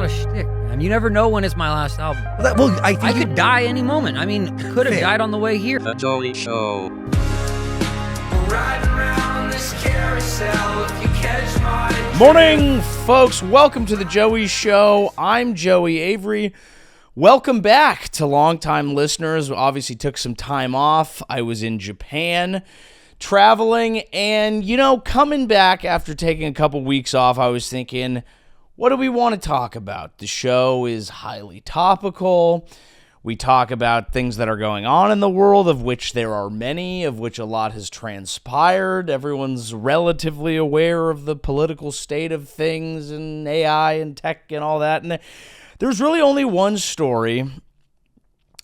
not a shtick, man. You never know when it's my last album. I think I could die any moment. I mean, could have died on the way here. The Joey Show. Morning, folks. Welcome to the Joey Show. I'm Joey Avery. Welcome back to longtime listeners. Obviously took some time off. I was in Japan traveling, and, coming back after taking a couple weeks off, I was thinking, what do we want to talk about? The show is highly topical. We talk about things that are going on in the world, of which there are many, of which a lot has transpired. Everyone's relatively aware of the political state of things and AI and tech and all that. And there's really only one story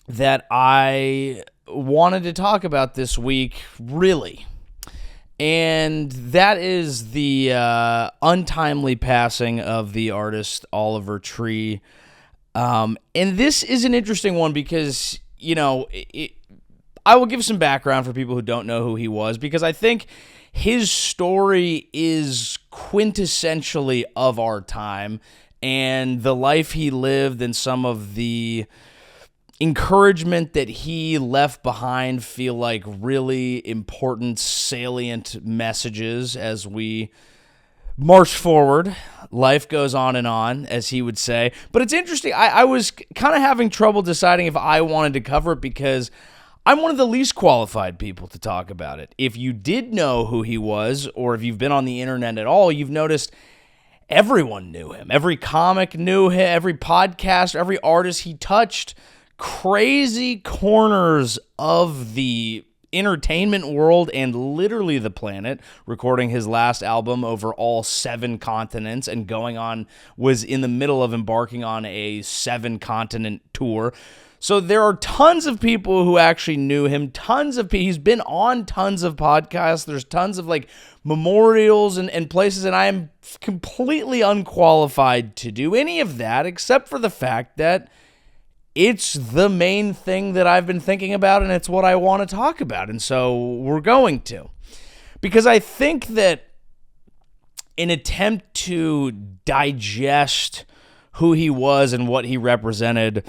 that I wanted to talk about this week, really. And that is the untimely passing of the artist Oliver Tree. And this is an interesting one because, I will give some background for people who don't know who he was, because I think his story is quintessentially of our time, and the life he lived and some of the encouragement that he left behind feel like really important, salient messages as we march forward. Life goes on, as he would say. But it's interesting. I was kind of having trouble deciding if I wanted to cover it because I'm one of the least qualified people to talk about it. If you did know who he was, or if you've been on the internet at all, you've noticed everyone knew him. Every comic knew him, every podcast, every artist he touched. Crazy corners of the entertainment world and literally the planet, recording his last album over all 7 continents and was in the middle of embarking on a 7-continent tour. So there are tons of people who actually knew him, he's been on tons of podcasts, there's tons of memorials and places, and I am completely unqualified to do any of that except for the fact that it's the main thing that I've been thinking about, and it's what I want to talk about, and so we're going to. Because I think that an attempt to digest who he was and what he represented,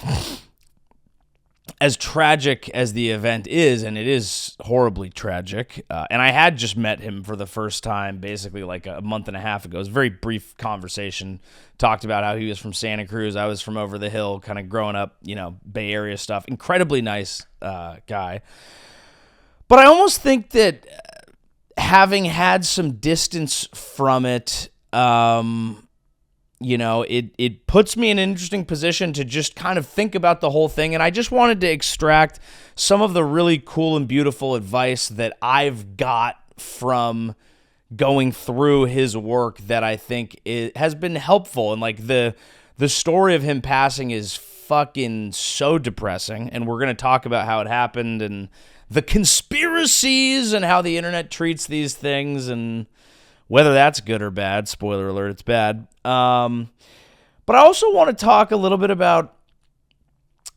as tragic as the event is, and it is horribly tragic, and I had just met him for the first time basically a month and a half ago. It was a very brief conversation, talked about how he was from Santa Cruz, I was from over the hill, kind of growing up, Bay Area stuff. Incredibly nice guy. But I almost think that having had some distance from it, it puts me in an interesting position to just kind of think about the whole thing. And I just wanted to extract some of the really cool and beautiful advice that I've got from going through his work that I think has been helpful. And the story of him passing is fucking so depressing. And we're going to talk about how it happened and the conspiracies and how the internet treats these things and whether that's good or bad. Spoiler alert, it's bad. But I also want to talk a little bit about,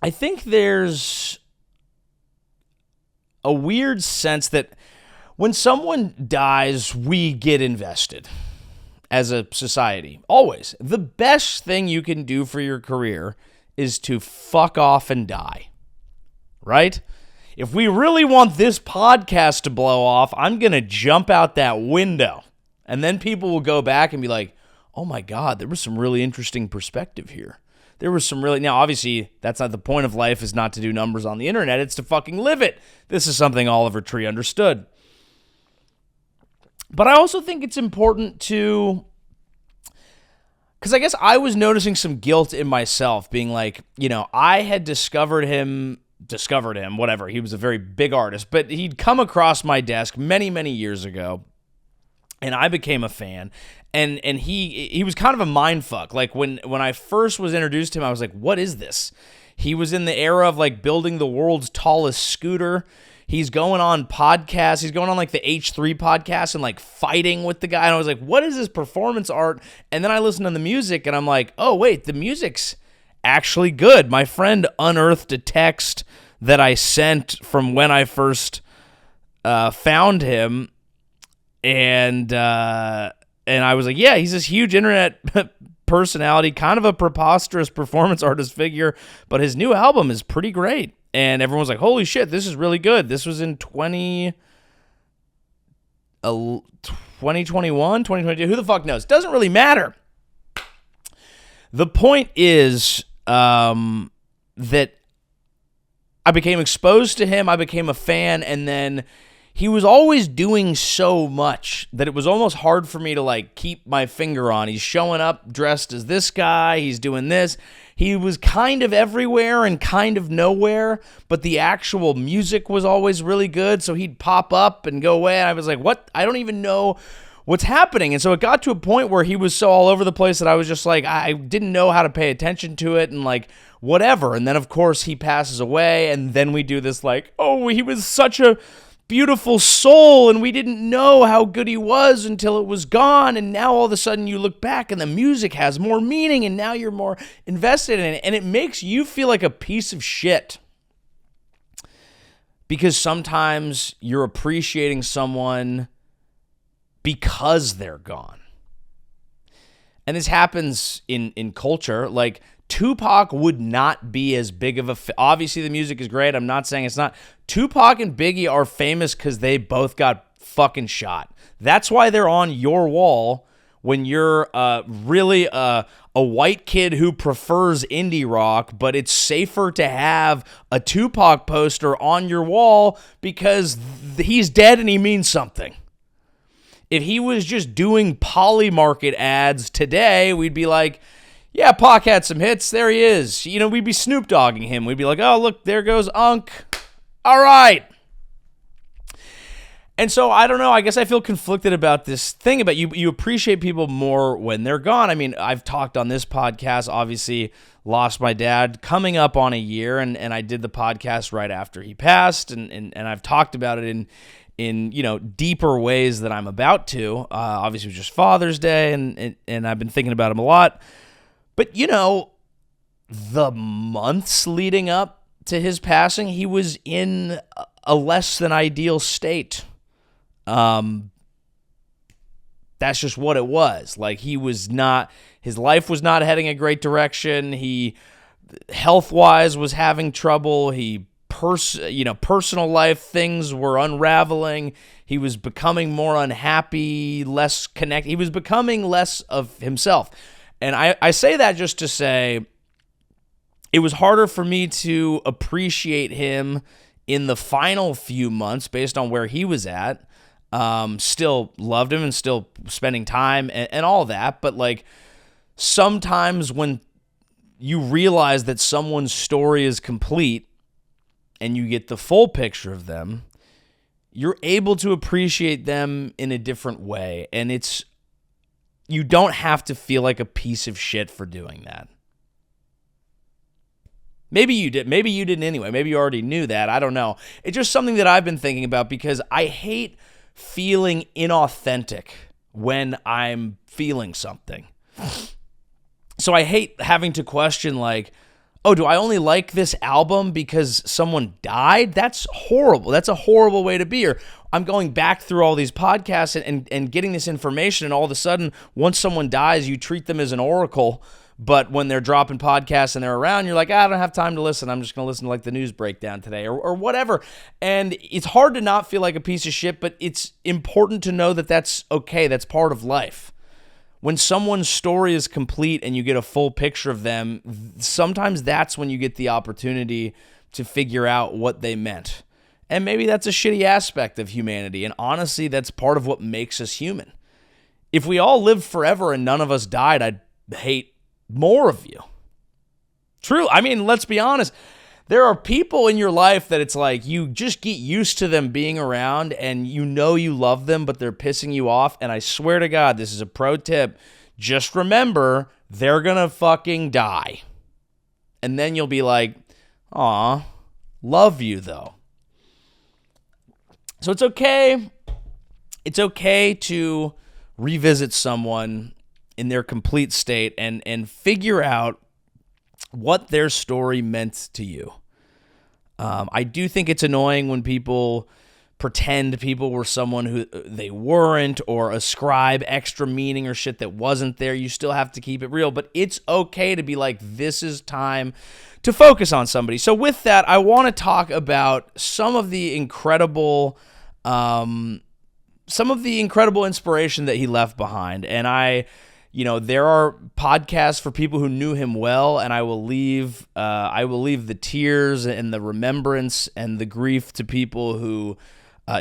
I think there's a weird sense that when someone dies, we get invested as a society. Always. The best thing you can do for your career is to fuck off and die. Right? If we really want this podcast to blow off, I'm going to jump out that window. And then people will go back and be like, oh my God, there was some really interesting perspective here. Now obviously that's not the point of life, is not to do numbers on the internet. It's to fucking live it. This is something Oliver Tree understood. But I also think it's important to, because I guess I was noticing some guilt in myself being like, I had discovered him, whatever. He was a very big artist, but he'd come across my desk many, many years ago. And I became a fan, and he was kind of a mindfuck. When I first was introduced to him, I was like, what is this? He was in the era of building the world's tallest scooter. He's going on podcasts. He's going on the H3 podcast and fighting with the guy. And I was like, what is this performance art? And then I listened to the music and I'm like, oh wait, the music's actually good. My friend unearthed a text that I sent from when I first found him. And I was like, yeah, he's this huge internet personality, kind of a preposterous performance artist figure, but his new album is pretty great. And everyone's like, holy shit, this is really good. This was in 2021, 2022. Who the fuck knows? Doesn't really matter. The point is that I became exposed to him. I became a fan, and then he was always doing so much that it was almost hard for me to like keep my finger on. He's showing up dressed as this guy. He's doing this. He was kind of everywhere and kind of nowhere, but the actual music was always really good. So he'd pop up and go away. And I was like, what? I don't even know what's happening. And so it got to a point where he was so all over the place that I was just like, I didn't know how to pay attention to it and like whatever. And then of course he passes away, and then we do this like, oh, he was such a beautiful soul and we didn't know how good he was until it was gone, and now all of a sudden you look back and the music has more meaning and now you're more invested in it, and it makes you feel like a piece of shit because sometimes you're appreciating someone because they're gone. And this happens in culture. Like Tupac would not be as big of a... Obviously, the music is great. I'm not saying it's not. Tupac and Biggie are famous because they both got fucking shot. That's why they're on your wall when you're really a white kid who prefers indie rock, but it's safer to have a Tupac poster on your wall because he's dead and he means something. If he was just doing Polymarket ads today, we'd be like... yeah, Pac had some hits. There he is. You know, we'd be Snoop Dogging him. We'd be like, oh, look, there goes Unc. All right. And so, I don't know. I guess I feel conflicted about this thing about you appreciate people more when they're gone. I mean, I've talked on this podcast, obviously, lost my dad coming up on a year, and I did the podcast right after he passed, and I've talked about it in you know, deeper ways that I'm about to. Obviously, it was just Father's Day, and I've been thinking about him a lot. But, you know, the months leading up to his passing, he was in a less than ideal state. That's just what it was. Like, his life was not heading a great direction. He, health-wise, was having trouble. Personal life things were unraveling. He was becoming more unhappy, less connected. He was becoming less of himself. And I say that just to say it was harder for me to appreciate him in the final few months based on where he was at. Still loved him and still spending time and all that. But like sometimes when you realize that someone's story is complete and you get the full picture of them, you're able to appreciate them in a different way. And you don't have to feel like a piece of shit for doing that. Maybe you did. Maybe you didn't anyway. Maybe you already knew that. I don't know. It's just something that I've been thinking about because I hate feeling inauthentic when I'm feeling something. So I hate having to question like, oh, do I only like this album because someone died? That's horrible. That's a horrible way to be. Or I'm going back through all these podcasts and getting this information, and all of a sudden, once someone dies, you treat them as an oracle, but when they're dropping podcasts and they're around, you're like, I don't have time to listen. I'm just going to listen to like the news breakdown today or whatever. And it's hard to not feel like a piece of shit, but it's important to know that that's okay. That's part of life. When someone's story is complete and you get a full picture of them, sometimes that's when you get the opportunity to figure out what they meant. And maybe that's a shitty aspect of humanity. And honestly, that's part of what makes us human. If we all lived forever and none of us died, I'd hate more of you. True. I mean, let's be honest. There are people in your life that it's like you just get used to them being around and you know you love them, but they're pissing you off. And I swear to God, this is a pro tip. Just remember, they're going to fucking die. And then you'll be like, aw, love you though. So it's okay. It's okay to revisit someone in their complete state and figure out what their story meant to you. I do think it's annoying when people pretend people were someone who they weren't, or ascribe extra meaning or shit that wasn't there. You still have to keep it real, but it's okay to be like, this is time to focus on somebody. So with that, I want to talk about some of the incredible inspiration that he left behind. And there are podcasts for people who knew him well, and I will leave the tears and the remembrance and the grief to people who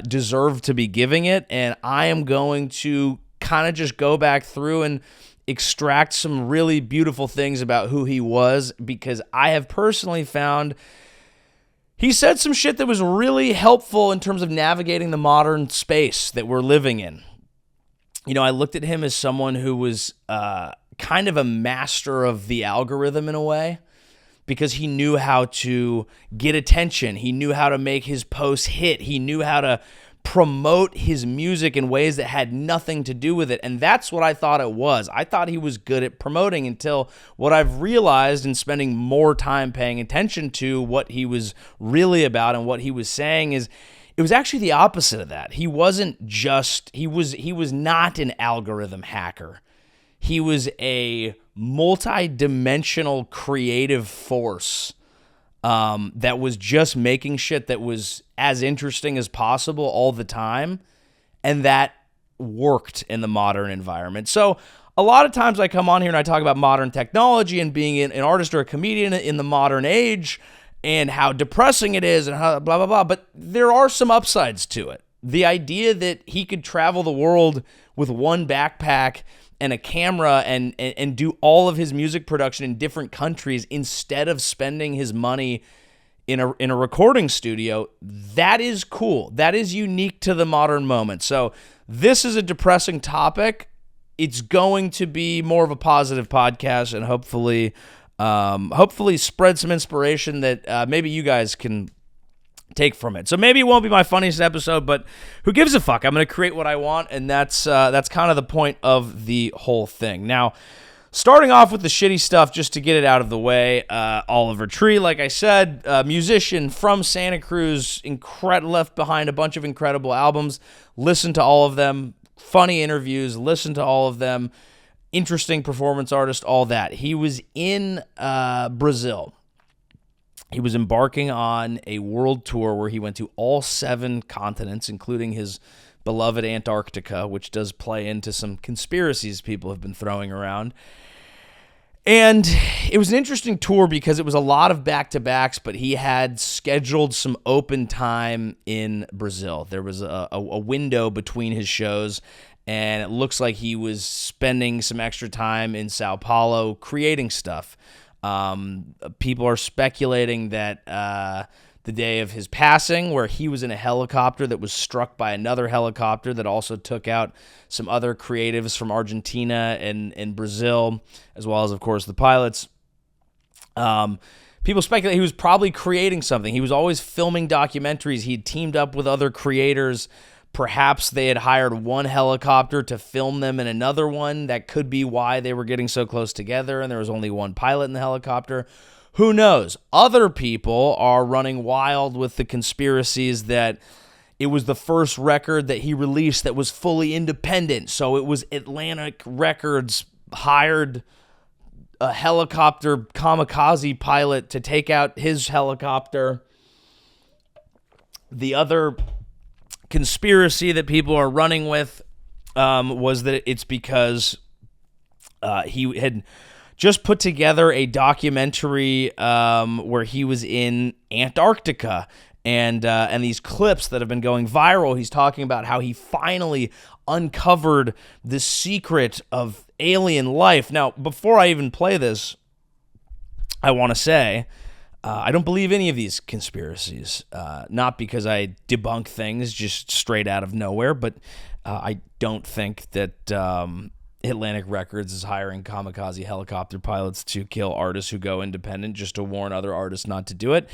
deserve to be giving it. And I am going to kind of just go back through and extract some really beautiful things about who he was, because I have personally found he said some shit that was really helpful in terms of navigating the modern space that we're living in. I looked at him as someone who was kind of a master of the algorithm in a way, because he knew how to get attention. He knew how to make his posts hit. He knew how to promote his music in ways that had nothing to do with it. And that's what I thought it was. I thought he was good at promoting, until what I've realized in spending more time paying attention to what he was really about and what he was saying is, it was actually the opposite of that. He wasn't just, he was not an algorithm hacker. He was a multi-dimensional creative force that was just making shit that was as interesting as possible all the time, and that worked in the modern environment. So a lot of times I come on here and I talk about modern technology and being an artist or a comedian in the modern age, and how depressing it is, and how blah, blah, blah. But there are some upsides to it. The idea that he could travel the world with one backpack and a camera and do all of his music production in different countries instead of spending his money in a recording studio, that is cool. That is unique to the modern moment. So this is a depressing topic. It's going to be more of a positive podcast, and hopefully spread some inspiration that maybe you guys can take from it. So maybe it won't be my funniest episode, but who gives a fuck? I'm going to create what I want, and that's kind of the point of the whole thing. Now, starting off with the shitty stuff, just to get it out of the way, Oliver Tree, like I said, musician from Santa Cruz, left behind a bunch of incredible albums. Listen to all of them. Funny interviews. Listen to all of them. Interesting performance artist, all that. He was in Brazil. He was embarking on a world tour where he went to all 7 continents, including his beloved Antarctica, which does play into some conspiracies people have been throwing around. And it was an interesting tour because it was a lot of back-to-backs, but he had scheduled some open time in Brazil. There was a window between his shows, and it looks like he was spending some extra time in Sao Paulo creating stuff. People are speculating that the day of his passing, where he was in a helicopter that was struck by another helicopter that also took out some other creatives from Argentina and Brazil, as well as, of course, the pilots. People speculate he was probably creating something. He was always filming documentaries. He'd teamed up with other creators. Perhaps they had hired one helicopter to film them in another one. That could be why they were getting so close together, and there was only one pilot in the helicopter. Who knows? Other people are running wild with the conspiracies that it was the first record that he released that was fully independent. So it was Atlantic Records hired a helicopter kamikaze pilot to take out his helicopter. The other conspiracy that people are running with was that it's because he had just put together a documentary where he was in Antarctica, and these clips that have been going viral. He's talking about how he finally uncovered the secret of alien life. Now, before I even play this, I want to say I don't believe any of these conspiracies, not because I debunk things just straight out of nowhere, but I don't think that Atlantic Records is hiring kamikaze helicopter pilots to kill artists who go independent just to warn other artists not to do it.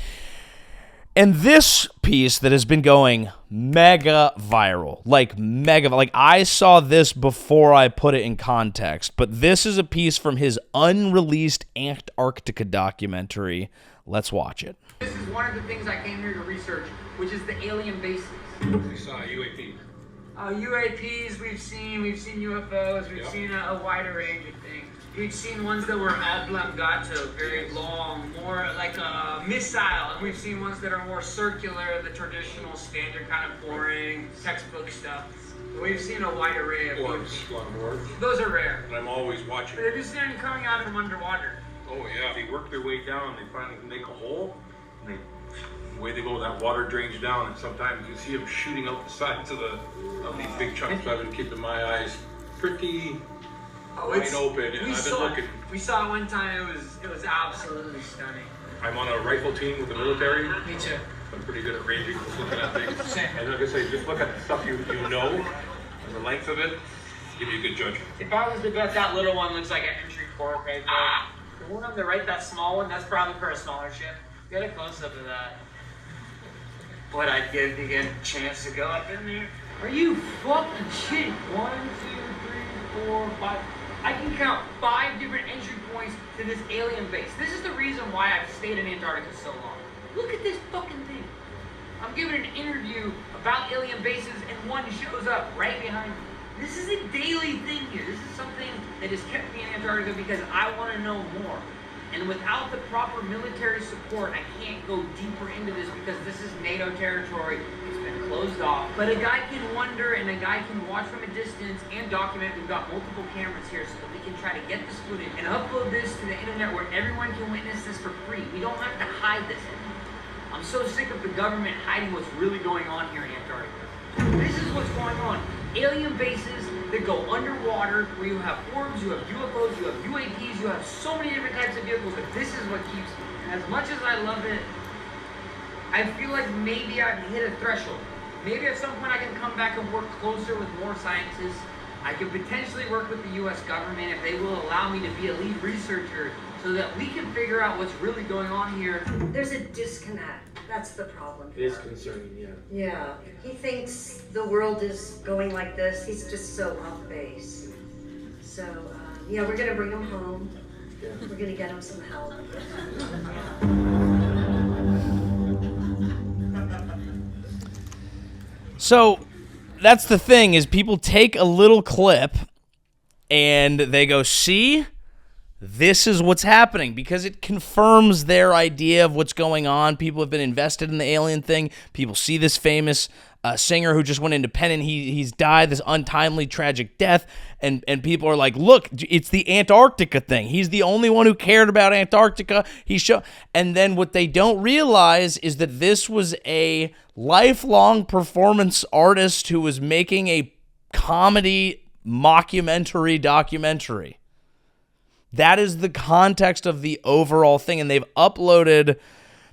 And this piece that has been going mega viral, like I saw this before I put it in context, but this is a piece from his unreleased Antarctica documentary. Let's watch it. This is one of the things I came here to research, which is the alien bases. We saw a UAP. UAPs we've seen UFOs, we've seen a wider range of things. We've seen ones that were oblongato, very long, more like a missile, and we've seen ones that are more circular, the traditional, standard kind of boring, textbook stuff. We've seen a wide array of Orbs, a lot of orbs. Those are rare. But I'm always watching. But have you seen any coming out from underwater? Oh yeah, they work their way down, they finally make a hole, and the way they go, that water drains down, and sometimes you see them shooting out the sides of these big chunks. So I've been keeping my eyes pretty wide open, and I've been looking. We saw it one time. It was absolutely stunning. I'm on a rifle team with the military. Me too. I'm pretty good at ranging, just looking at things. Same. And like I say, just look at the stuff you know, and the length of it, give you a good judgment. If I was to bet, that little one looks like an entry port right there. The one on the right, that small one, that's probably for a smaller ship. Get a close-up of that. What I'd give to get a chance to go up in there. Are you fucking kidding? 1, 2, 3, 4, 5. I can count 5 different entry points to this alien base. This is the reason why I've stayed in Antarctica so long. Look at this fucking thing. I'm giving an interview about alien bases and one shows up right behind me. This is a daily thing here. This is something that has kept me in Antarctica because I want to know more. And without the proper military support, I can't go deeper into this because this is NATO territory. It's been closed off. But a guy can wonder and a guy can watch from a distance and document. We've got multiple cameras here so that we can try to get this footage and upload this to the internet where everyone can witness this for free. We don't have to hide this anymore. I'm so sick of the government hiding what's really going on here in Antarctica. This is what's going on. Alien bases that go underwater, where you have orbs, you have UFOs, you have UAPs, you have so many different types of vehicles, but this is what keeps me. And as much as I love it, I feel like maybe I've hit a threshold. Maybe at some point I can come back and work closer with more scientists. I could potentially work with the U.S. government if they will allow me to be a lead researcher so that we can figure out what's really going on here. There's a disconnect. That's the problem. It is concerning, yeah. Yeah. He thinks the world is going like this. He's just so off base. So, yeah, we're going to bring him home. Yeah. We're going to get him some help. So that's the thing, is people take a little clip and they go, see, this is what's happening, because it confirms their idea of what's going on. People have been invested in the alien thing. People see this famous singer who just went independent. He's died this untimely, tragic death, and people are like, look, it's the Antarctica thing. He's the only one who cared about Antarctica. And then what they don't realize is that this was a lifelong performance artist who was making a comedy mockumentary documentary. That is the context of the overall thing, and they've uploaded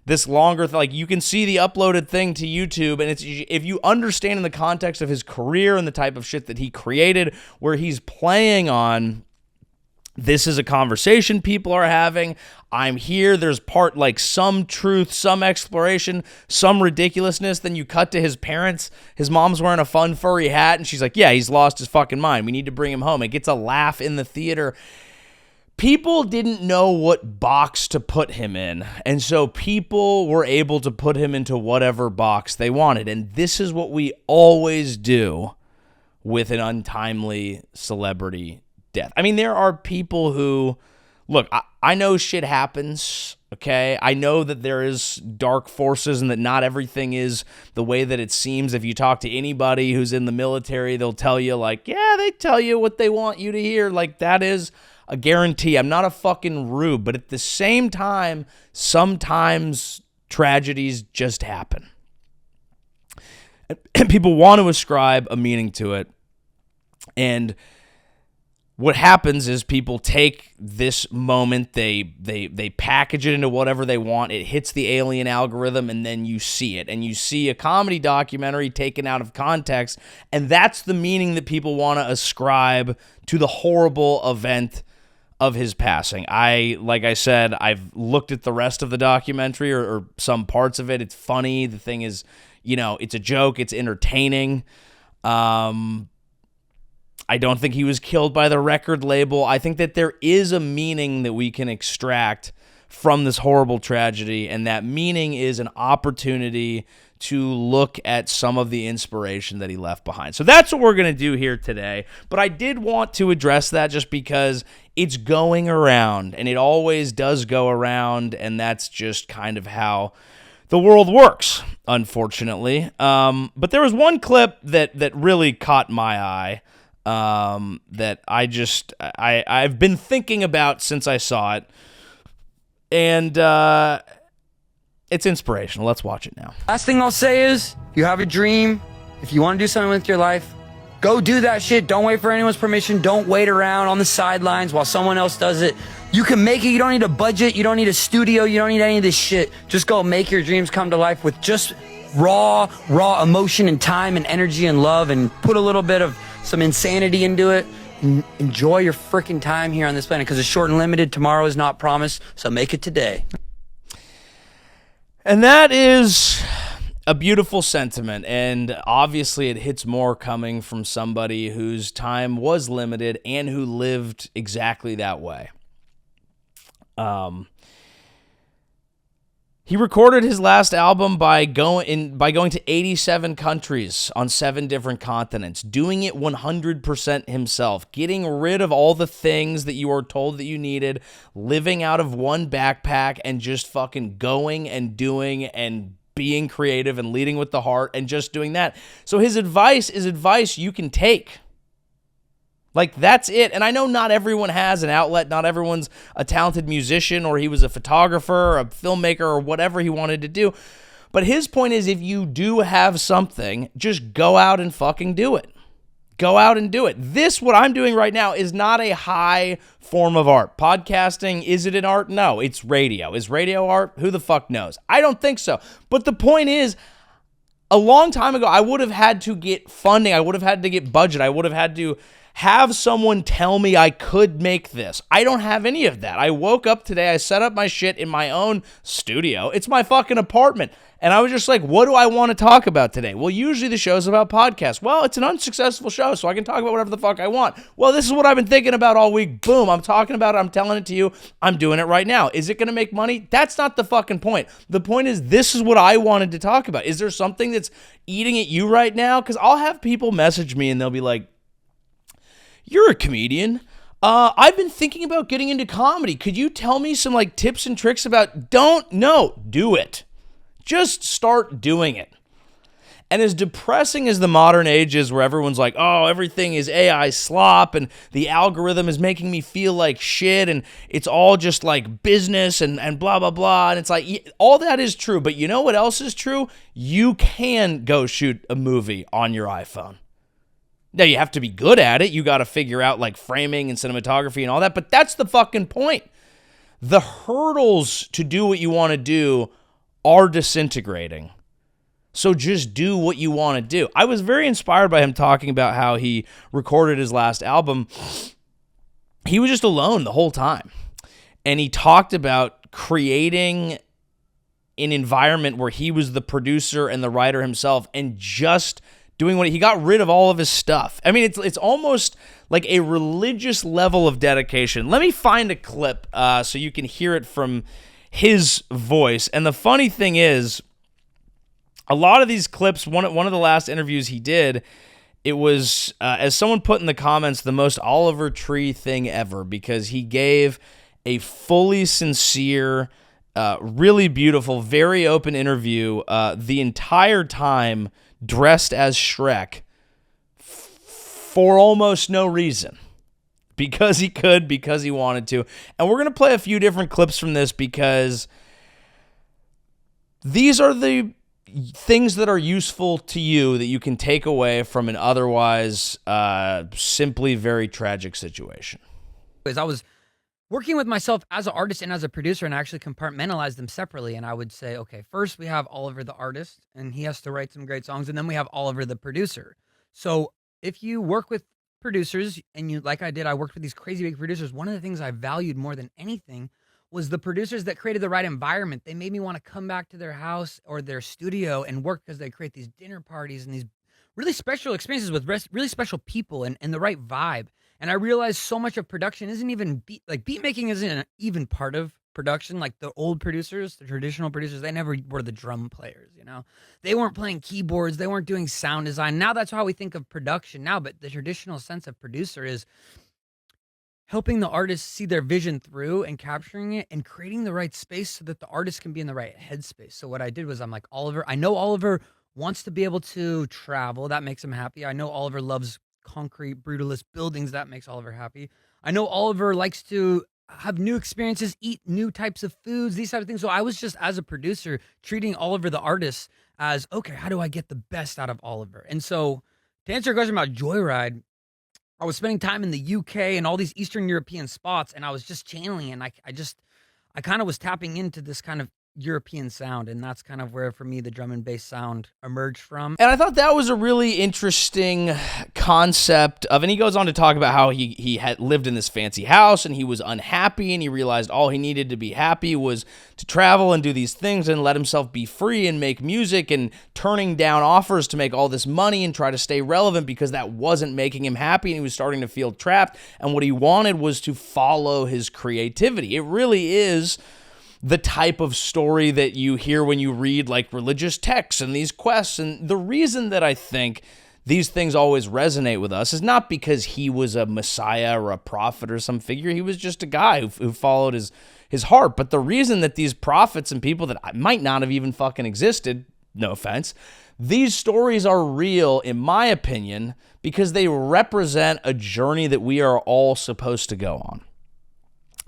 this longer like you can see the uploaded thing to YouTube, and it's, if you understand in the context of his career and the type of shit that he created, where he's playing on, this is a conversation people are having, I'm here, there's part like some truth, some exploration, some ridiculousness, then you cut to his parents, his mom's wearing a fun furry hat, and she's like, yeah, he's lost his fucking mind, we need to bring him home. It gets a laugh in the theater. People didn't know what box to put him in, and so people were able to put him into whatever box they wanted, and this is what we always do with an untimely celebrity death. I mean, there are people who, look, I know shit happens, okay? I know that there is dark forces and that not everything is the way that it seems. If you talk to anybody who's in the military, they'll tell you, like, yeah, they tell you what they want you to hear. Like, that is a guarantee. I'm not a fucking rube, but at the same time, sometimes tragedies just happen. And people want to ascribe a meaning to it. And what happens is people take this moment, they package it into whatever they want, it hits the alien algorithm, and then you see it. And you see a comedy documentary taken out of context, and that's the meaning that people want to ascribe to the horrible event of his passing. Like I said, I've looked at the rest of the documentary or some parts of it. It's funny. The thing is, it's a joke. It's entertaining. I don't think he was killed by the record label. I think that there is a meaning that we can extract from this horrible tragedy, and that meaning is an opportunity to look at some of the inspiration that he left behind. So that's what we're going to do here today. But I did want to address that just because it's going around, and it always does go around, and that's just kind of how the world works, unfortunately. But there was one clip that really caught my eye that I've been thinking about since I saw it, and it's inspirational. Let's watch it now. Last thing I'll say is, if you have a dream, if you want to do something with your life, go do that shit. Don't wait for anyone's permission. Don't wait around on the sidelines while someone else does it. You can make it. You don't need a budget. You don't need a studio. You don't need any of this shit. Just go make your dreams come to life with just raw emotion and time and energy and love, and put a little bit of some insanity into it. And enjoy your freaking time here on this planet, because it's short and limited. Tomorrow is not promised, so make it today. And that is a beautiful sentiment, and obviously it hits more coming from somebody whose time was limited and who lived exactly that way. He recorded his last album by going to 87 countries on 7 different continents, doing it 100% himself, getting rid of all the things that you were told that you needed, living out of one backpack, and just fucking going and doing and being creative and leading with the heart and just doing that. So his advice is advice you can take. Like, that's it. And I know not everyone has an outlet. Not everyone's a talented musician, or he was a photographer or a filmmaker or whatever he wanted to do. But his point is, if you do have something, just go out and fucking do it. Go out and do it. This, what I'm doing right now, is not a high form of art. Podcasting, is it an art? No, it's radio. Is radio art? Who the fuck knows? I don't think so. But the point is, a long time ago, I would have had to get funding. I would have had to get budget. I would have had to have someone tell me I could make this. I don't have any of that. I woke up today, I set up my shit in my own studio. It's my fucking apartment. And I was just like, what do I want to talk about today? Well, usually the show's about podcasts. Well, it's an unsuccessful show, so I can talk about whatever the fuck I want. Well, this is what I've been thinking about all week. Boom, I'm talking about it. I'm telling it to you. I'm doing it right now. Is it going to make money? That's not the fucking point. The point is, this is what I wanted to talk about. Is there something that's eating at you right now? Because I'll have people message me and they'll be like, you're a comedian. I've been thinking about getting into comedy. Could you tell me some like tips and tricks about do it. Just start doing it. And as depressing as the modern age is, where everyone's like, oh, everything is AI slop and the algorithm is making me feel like shit and it's all just like business and blah, blah, blah. And it's like, all that is true. But you know what else is true? You can go shoot a movie on your iPhone. Now, you have to be good at it. You got to figure out like framing and cinematography and all that. But that's the fucking point. The hurdles to do what you want to do are disintegrating. So just do what you want to do. I was very inspired by him talking about how he recorded his last album. He was just alone the whole time. And he talked about creating an environment where he was the producer and the writer himself, and just doing what he got rid of all of his stuff. I mean, it's almost like a religious level of dedication. Let me find a clip so you can hear it from his voice. And the funny thing is, a lot of these clips, one of the last interviews he did, it was, as someone put in the comments, the most Oliver Tree thing ever, because he gave a fully sincere, really beautiful, very open interview the entire time, dressed as Shrek for almost no reason, because he could, because he wanted to. And we're going to play a few different clips from this, because these are the things that are useful to you that you can take away from an otherwise simply very tragic situation. Because I was working with myself as an artist and as a producer, and I actually compartmentalized them separately. And I would say, okay, first we have Oliver the artist, and he has to write some great songs, and then we have Oliver the producer. So if you work with producers, and you, like I did, I worked with these crazy big producers. One of the things I valued more than anything was the producers that created the right environment. They made me want to come back to their house or their studio and work, because they create these dinner parties and these really special experiences with really special people and the right vibe. And I realized so much of production isn't even beat making isn't even part of production, like the old producers, the traditional producers, they never were the drum players, They weren't playing keyboards, they weren't doing sound design. Now that's how we think of production now, but the traditional sense of producer is helping the artist see their vision through and capturing it and creating the right space so that the artist can be in the right headspace. So what I did was I'm like, Oliver, I know Oliver wants to be able to travel. That makes him happy. I know Oliver loves concrete, brutalist buildings. That makes Oliver happy. I know Oliver likes to have new experiences, eat new types of foods, these type of things. So I was just, as a producer, treating Oliver the artist as, okay, how do I get the best out of Oliver? And so to answer your question about Joyride, I was spending time in the UK and all these Eastern European spots, and I was just channeling, and I kind of was tapping into this kind of European sound, and that's kind of where, for me, the drum and bass sound emerged from. And I thought that was a really interesting concept of, and he goes on to talk about how he had lived in this fancy house and he was unhappy, and he realized all he needed to be happy was to travel and do these things and let himself be free and make music, and turning down offers to make all this money and try to stay relevant because that wasn't making him happy, and he was starting to feel trapped, and what he wanted was to follow his creativity. It really is the type of story that you hear when you read like religious texts and these quests. And the reason that I think these things always resonate with us is not because he was a messiah or a prophet or some figure. He was just a guy who followed his heart. But the reason that these prophets and people that might not have even fucking existed, no offense, these stories are real, in my opinion, because they represent a journey that we are all supposed to go on.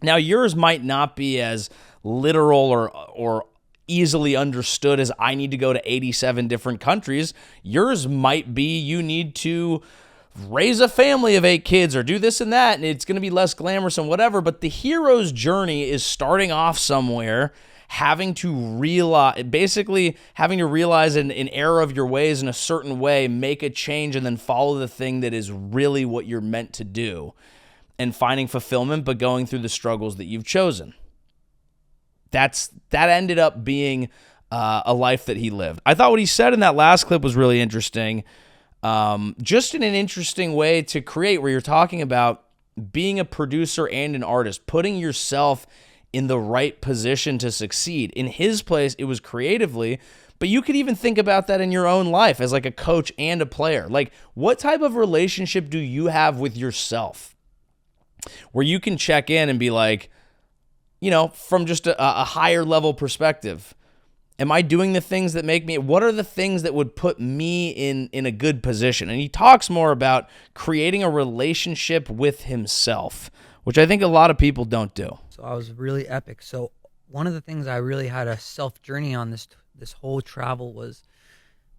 Now, yours might not be as literal or easily understood as I need to go to 87 different countries. Yours might be you need to raise a family of 8 kids or do this and that, and it's going to be less glamorous and whatever, but the hero's journey is starting off somewhere, having to realize an error of your ways in a certain way, make a change, and then follow the thing that is really what you're meant to do, and finding fulfillment, but going through the struggles that you've chosen. That ended up being a life that he lived. I thought what he said in that last clip was really interesting, just in an interesting way to create, where you're talking about being a producer and an artist, putting yourself in the right position to succeed. In his place, it was creatively, but you could even think about that in your own life as like a coach and a player. Like, what type of relationship do you have with yourself where you can check in and be like, from just a higher level perspective, am I doing the things that make me, what are the things that would put me in a good position? And he talks more about creating a relationship with himself, which I think a lot of people don't do. So I was really epic. So one of the things I really had a self journey on this whole travel was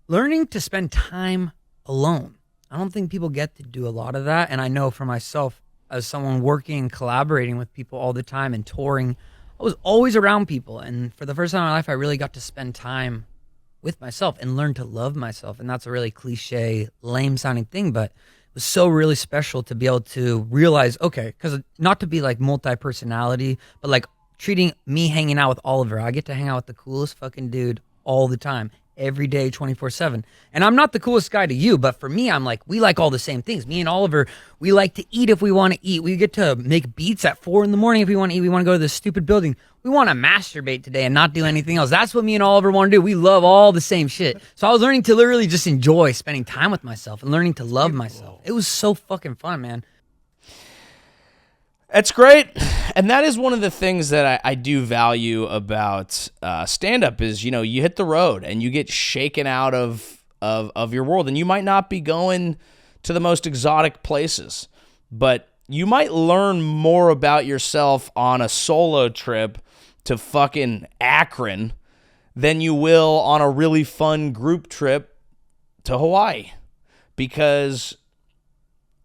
learning to spend time alone. I don't think people get to do a lot of that. And I know for myself, as someone working and collaborating with people all the time and touring, I was always around people. And for the first time in my life, I really got to spend time with myself and learn to love myself. And that's a really cliche, lame sounding thing, but it was so really special to be able to realize, okay, because not to be like multi-personality, but like treating me hanging out with Oliver, I get to hang out with the coolest fucking dude all the time, every day, 24/7. And I'm not the coolest guy to you, but for me, I'm like, we like all the same things. Me and Oliver, we like to eat if we want to eat. We get to make beats at 4 a.m. if we want to eat. We want to go to this stupid building. We want to masturbate today and not do anything else. That's what me and Oliver want to do. We love all the same shit. So I was learning to literally just enjoy spending time with myself and learning to love myself. It was so fucking fun, man. That's great. And that is one of the things that I do value about stand-up is, you hit the road and you get shaken out of your world. And you might not be going to the most exotic places, but you might learn more about yourself on a solo trip to fucking Akron than you will on a really fun group trip to Hawaii, because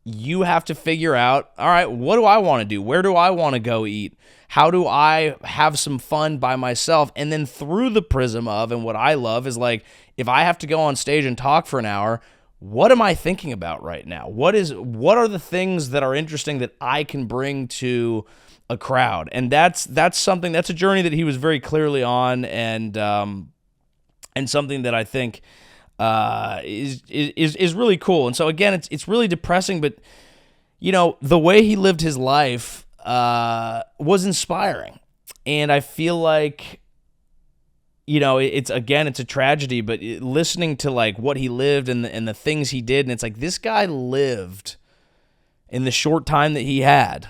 you have to figure out, all right, what do I want to do? Where do I want to go eat? How do I have some fun by myself? And then through the prism of, and what I love is like, if I have to go on stage and talk for an hour, what am I thinking about right now? What are the things that are interesting that I can bring to a crowd? And that's a journey that he was very clearly on, and something that I think is really cool. And so again, it's really depressing, but the way he lived his life was inspiring. And I feel like, you know, it's a tragedy, but listening to like what he lived and the things he did, and it's like this guy lived in the short time that he had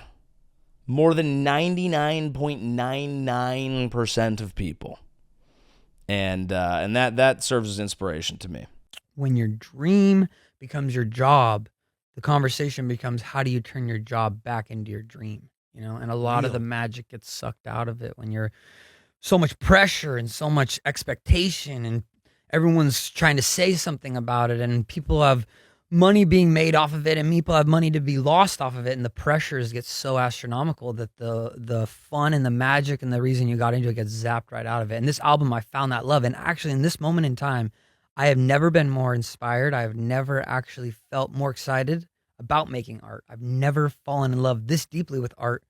more than 99.99% of people. And that serves as inspiration to me. When your dream becomes your job, the conversation becomes, how do you turn your job back into your dream? You know, and a lot of the magic gets sucked out of it when you're so much pressure and so much expectation, and everyone's trying to say something about it, and people have money being made off of it, and people have money to be lost off of it, and the pressures get so astronomical that the fun and the magic and the reason you got into it gets zapped right out of it. And this album, I found that love. And actually, in this moment in time, I have never been more inspired. I have never actually felt more excited about making art. I've never fallen in love this deeply with art.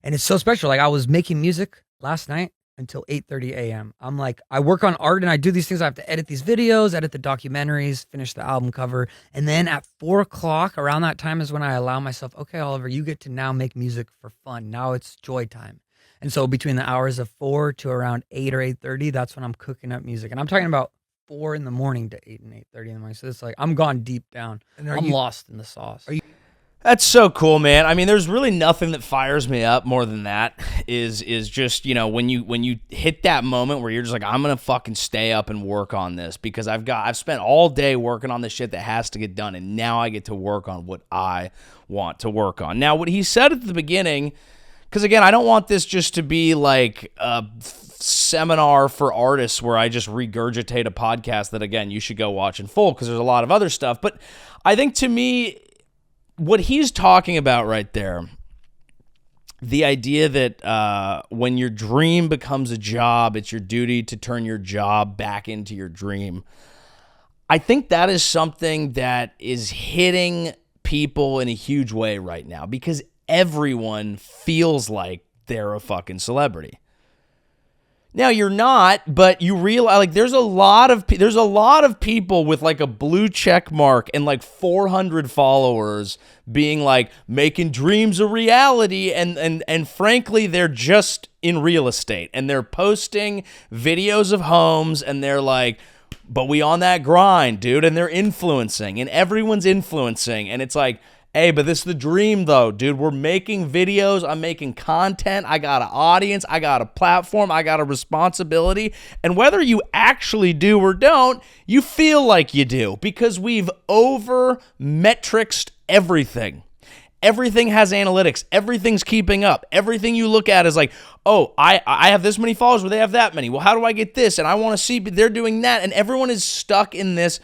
And it's so special. Like, I was making music last night until 8:30 a.m. I'm like, I work on art and I do these things. I have to edit these videos, edit the documentaries, finish the album cover. And then at 4 o'clock, around that time is when I allow myself, okay, Oliver, you get to now make music for fun. Now it's joy time. And so between the hours of 4 to around 8 or 8:30, that's when I'm cooking up music. And I'm talking about 4 in the morning to 8 and 8:30 in the morning. So it's like, I'm gone deep down. I'm lost in the sauce. That's so cool, man. I mean, there's really nothing that fires me up more than that is just, you know, when you hit that moment where you're just like, I'm going to fucking stay up and work on this because I've spent all day working on the shit that has to get done, and now I get to work on what I want to work on. Now, what he said at the beginning, because again, I don't want this just to be like a seminar for artists where I just regurgitate a podcast that, again, you should go watch in full because there's a lot of other stuff. But I think to me, what he's talking about right there, the idea that when your dream becomes a job, it's your duty to turn your job back into your dream. I think that is something that is hitting people in a huge way right now because everyone feels like they're a fucking celebrity. Now you're not, but you realize like there's a lot of people with like a blue check mark and like 400 followers being like making dreams a reality, and frankly they're just in real estate and they're posting videos of homes and they're like, but we on that grind, dude, and they're influencing and everyone's influencing, and it's like, hey, but this is the dream, though, dude. We're making videos. I'm making content. I got an audience. I got a platform. I got a responsibility. And whether you actually do or don't, you feel like you do because we've over-metrixed everything. Everything has analytics. Everything's keeping up. Everything you look at is like, oh, I have this many followers, but they have that many. Well, how do I get this? And I want to see, but they're doing that. And everyone is stuck in this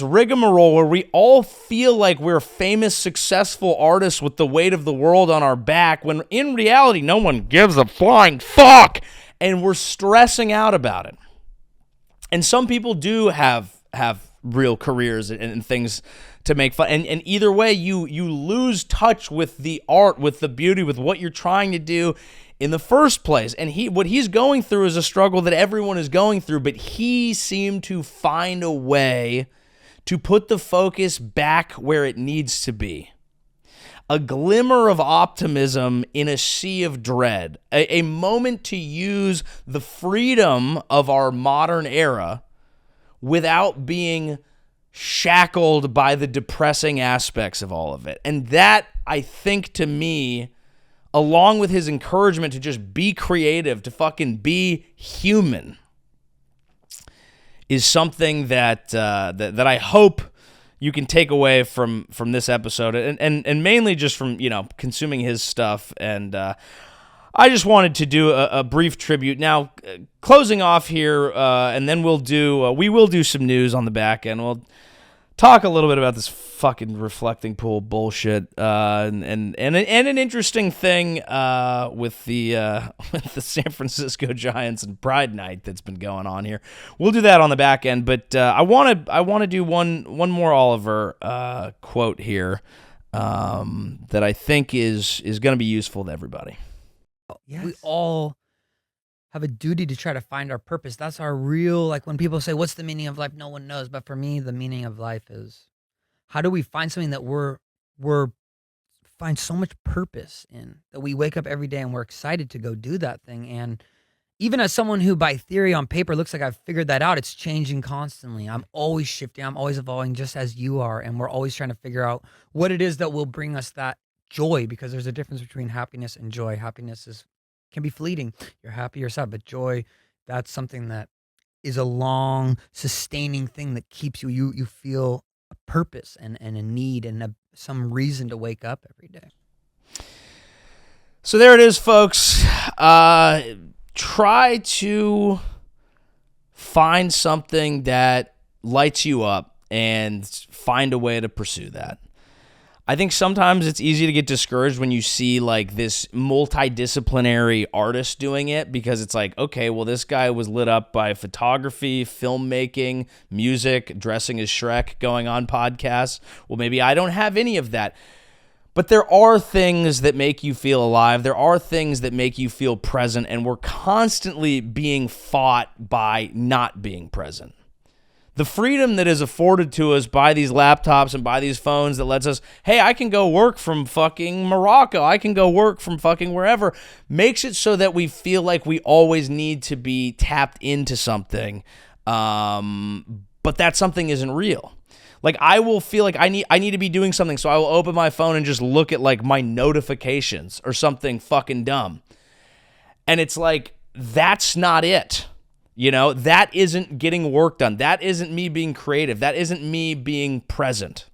rigmarole where we all feel like we're famous, successful artists with the weight of the world on our back, when in reality, no one gives a flying fuck, and we're stressing out about it. And some people do have real careers and things to make fun. And either way, you lose touch with the art, with the beauty, with what you're trying to do in the first place. And what he's going through is a struggle that everyone is going through, but he seemed to find a way to put the focus back where it needs to be. A glimmer of optimism in a sea of dread. A moment to use the freedom of our modern era without being shackled by the depressing aspects of all of it. And that, I think, to me, along with his encouragement to just be creative, to fucking be human, is something that that I hope you can take away from this episode, and mainly just from, you know, consuming his stuff. And I just wanted to do a brief tribute. Now, closing off here, and then we will do some news on the back end. We'll talk a little bit about this fucking reflecting pool bullshit, and an interesting thing with the San Francisco Giants and Pride Night that's been going on here. We'll do that on the back end, but I want to do one more Oliver quote here that I think is going to be useful to everybody. Yes. We all have a duty to try to find our purpose. That's our real, like when people say, what's the meaning of life? No one knows. But for me, the meaning of life is, how do we find something that we're find so much purpose in, that we wake up every day and we're excited to go do that thing. And even as someone who by theory on paper looks like I've figured that out, it's changing constantly. I'm always shifting. I'm always evolving, just as you are. And we're always trying to figure out what it is that will bring us that joy, because there's a difference between happiness and joy. Happiness can be fleeting. You're happy or sad, but joy, that's something that is a long, sustaining thing that keeps you. You feel a purpose and a need and some reason to wake up every day. So there it is, folks. Try to find something that lights you up and find a way to pursue that. I think sometimes it's easy to get discouraged when you see like this multidisciplinary artist doing it, because it's like, okay, well, this guy was lit up by photography, filmmaking, music, dressing as Shrek, going on podcasts. Well, maybe I don't have any of that. But there are things that make you feel alive. There are things that make you feel present, and we're constantly being fought by not being present. The freedom that is afforded to us by these laptops and by these phones that lets us, hey, I can go work from fucking Morocco, I can go work from fucking wherever, makes it so that we feel like we always need to be tapped into something, but that something isn't real. Like, I will feel like I need to be doing something, so I will open my phone and just look at, like, my notifications or something fucking dumb. And it's like, that's not it. You know, that isn't getting work done. That isn't me being creative. That isn't me being present.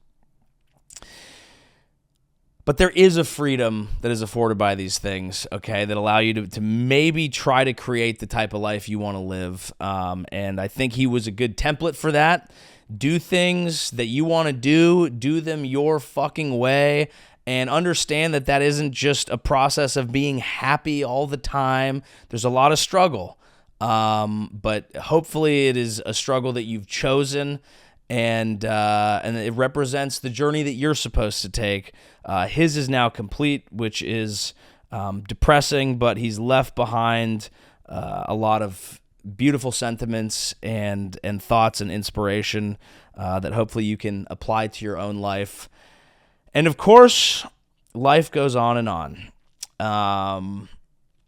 But there is a freedom that is afforded by these things, okay, that allow you to maybe try to create the type of life you want to live. And I think he was a good template for that. Do things that you want to do them your fucking way, and understand that that isn't just a process of being happy all the time. There's a lot of struggle, but hopefully it is a struggle that you've chosen, and it represents the journey that you're supposed to take. His is now complete, which is depressing, but he's left behind a lot of beautiful sentiments and thoughts and inspiration that hopefully you can apply to your own life. And of course, life goes on and on.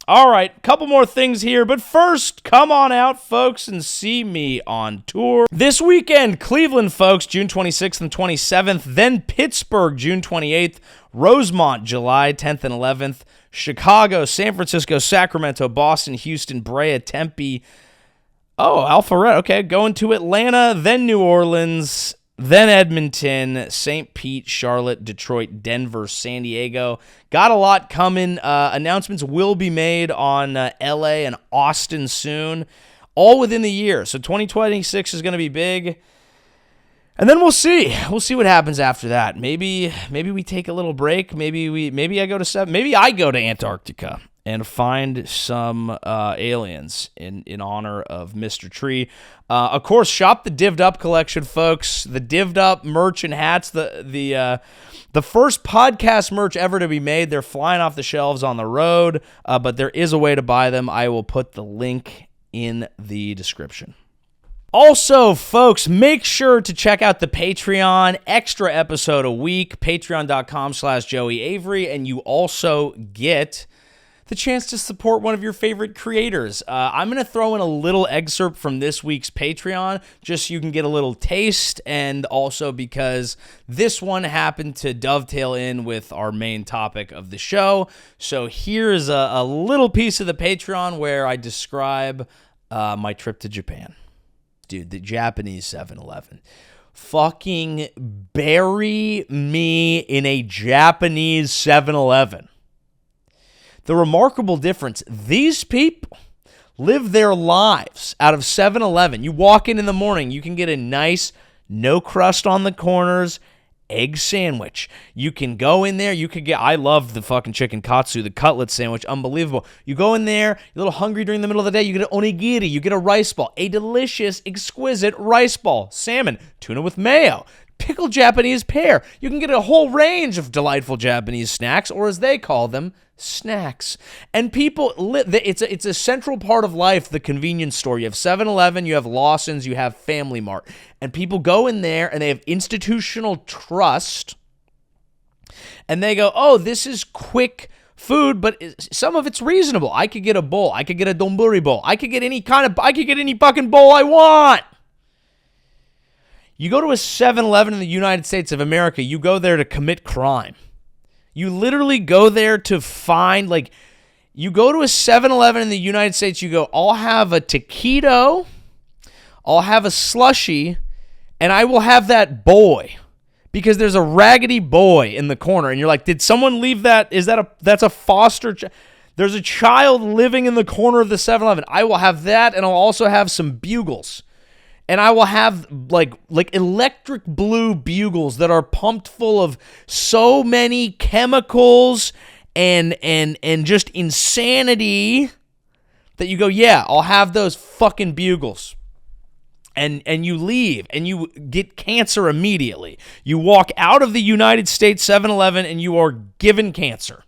All right, couple more things here, but first, come on out, folks, and see me on tour. This weekend, Cleveland, folks, June 26th and 27th, then Pittsburgh, June 28th, Rosemont, July 10th and 11th, Chicago, San Francisco, Sacramento, Boston, Houston, Brea, Tempe. Oh, Alpharetta. Okay, going to Atlanta, then New Orleans, then Edmonton, St. Pete, Charlotte, Detroit, Denver, San Diego. Got a lot coming. Announcements will be made on LA and Austin soon, all within the year. So 2026 is going to be big. And then we'll see. We'll see what happens after that. Maybe we take a little break. Maybe I go to Antarctica and find some aliens in honor of Mr. Tree. Of course, shop the Divved Up collection, folks. The Divved Up merch and hats. The first podcast merch ever to be made. They're flying off the shelves on the road, but there is a way to buy them. I will put the link in the description. Also, folks, make sure to check out the Patreon, extra episode a week, patreon.com/Joey Avery, and you also get the chance to support one of your favorite creators. I'm going to throw in a little excerpt from this week's Patreon, just so you can get a little taste, and also because this one happened to dovetail in with our main topic of the show. So here's a little piece of the Patreon where I describe my trip to Japan. Dude, the Japanese 7-Eleven. Fucking bury me in a Japanese 7-Eleven. The remarkable difference, these people live their lives out of 7-Eleven. You walk in the morning, you can get a nice, no crust on the corners, egg sandwich. You can go in there, I love the fucking chicken katsu, the cutlet sandwich, unbelievable. You go in there, you're a little hungry during the middle of the day, you get an onigiri, you get a rice ball, a delicious, exquisite rice ball, salmon, tuna with mayo, pickled Japanese pear. You can get a whole range of delightful Japanese snacks, or as they call them, snacks. And people, it's a central part of life, the convenience store. You have 7-Eleven, you have Lawson's, you have Family Mart. And people go in there and they have institutional trust And they go, oh, this is quick food, but some of it's reasonable. I could get a bowl. I could get a donburi bowl. I could get any fucking bowl I want. You go to a 7-Eleven in the United States of America, you go there to commit crime. You literally go there to find, like, you go to a 7-Eleven in the United States, you go, I'll have a taquito, I'll have a slushie, and I will have that boy. Because there's a raggedy boy in the corner, and you're like, did someone leave that? That's a foster There's a child living in the corner of the 7-Eleven. I will have that, and I'll also have some bugles. And I will have like electric blue bugles that are pumped full of so many chemicals and just insanity that you go, yeah, I'll have those fucking bugles. And you leave, and you get cancer immediately. You walk out of the United States 7-Eleven, and you are given cancer.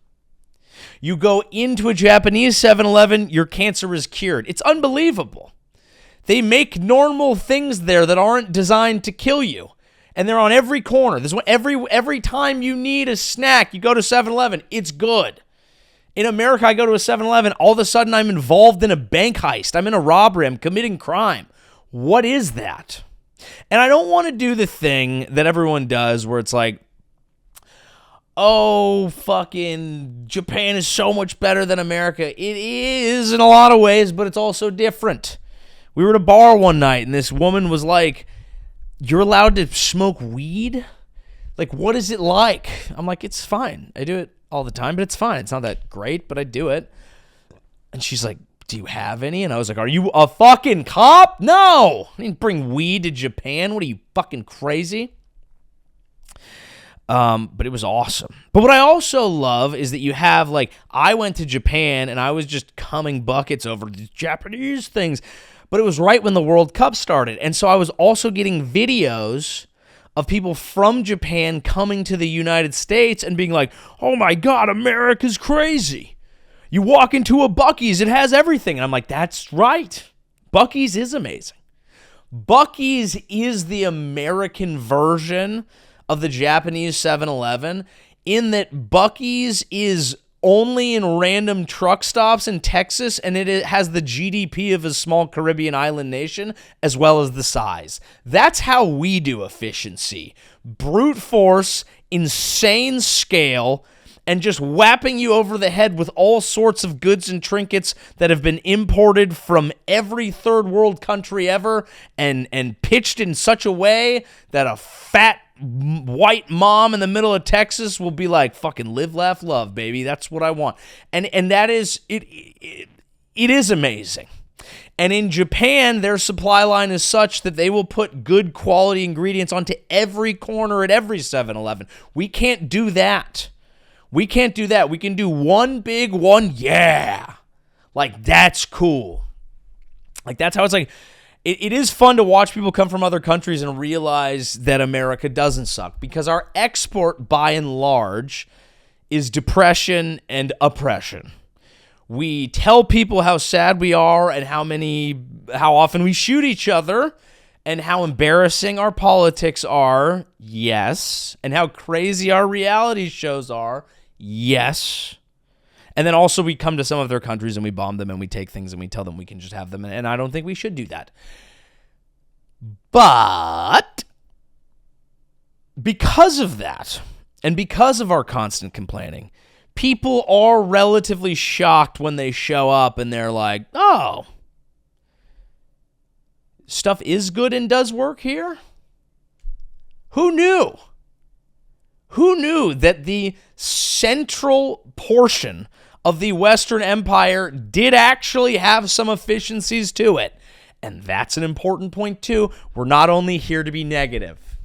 You go into a Japanese 7-Eleven, your cancer is cured. It's unbelievable. They make normal things there that aren't designed to kill you. And they're on every corner. This one, every time you need a snack, you go to 7-Eleven, it's good. In America, I go to a 7-Eleven, all of a sudden I'm involved in a bank heist. I'm in a robbery. I'm committing crime. What is that? And I don't want to do the thing that everyone does where it's like, oh, fucking Japan is so much better than America. It is in a lot of ways, but it's also different. We were at a bar one night, and this woman was like, you're allowed to smoke weed? Like, what is it like? I'm like, it's fine. I do it all the time, but it's fine. It's not that great, but I do it. And she's like, do you have any? And I was like, are you a fucking cop? No! I didn't bring weed to Japan. What are you, fucking crazy? But it was awesome. But what I also love is that you have, like, I went to Japan, and I was just coming buckets over the Japanese things. But it was right when the World Cup started. And so I was also getting videos of people from Japan coming to the United States and being like, oh my God, America's crazy. You walk into a Buc-ee's, it has everything. And I'm like, that's right. Buc-ee's is amazing. Buc-ee's is the American version of the Japanese 7-Eleven in that Buc-ee's is only in random truck stops in Texas, and it has the GDP of a small Caribbean island nation as well as the size. That's how we do efficiency. Brute force, insane scale, and just whapping you over the head with all sorts of goods and trinkets that have been imported from every third world country ever and pitched in such a way that a fat white mom in the middle of Texas will be like, fucking live, laugh, love, baby. That's what I want. And that is, it is amazing. And in Japan, their supply line is such that they will put good quality ingredients onto every corner at every 7-Eleven. We can't do that. We can't do that. We can do one big one, yeah. Like, that's cool. Like, that's how it's like. It is fun to watch people come from other countries and realize that America doesn't suck, because our export, by and large, is depression and oppression. We tell people how sad we are and how often we shoot each other and how embarrassing our politics are, yes, and how crazy our reality shows are, yes. And then also we come to some of their countries and we bomb them and we take things and we tell them we can just have them. And I don't think we should do that. But because of that, and because of our constant complaining, people are relatively shocked when they show up and they're like, oh, stuff is good and does work here? Who knew? Who knew that the central portion of the Western Empire did actually have some efficiencies to it? And that's an important point too. We're not only here to be negative.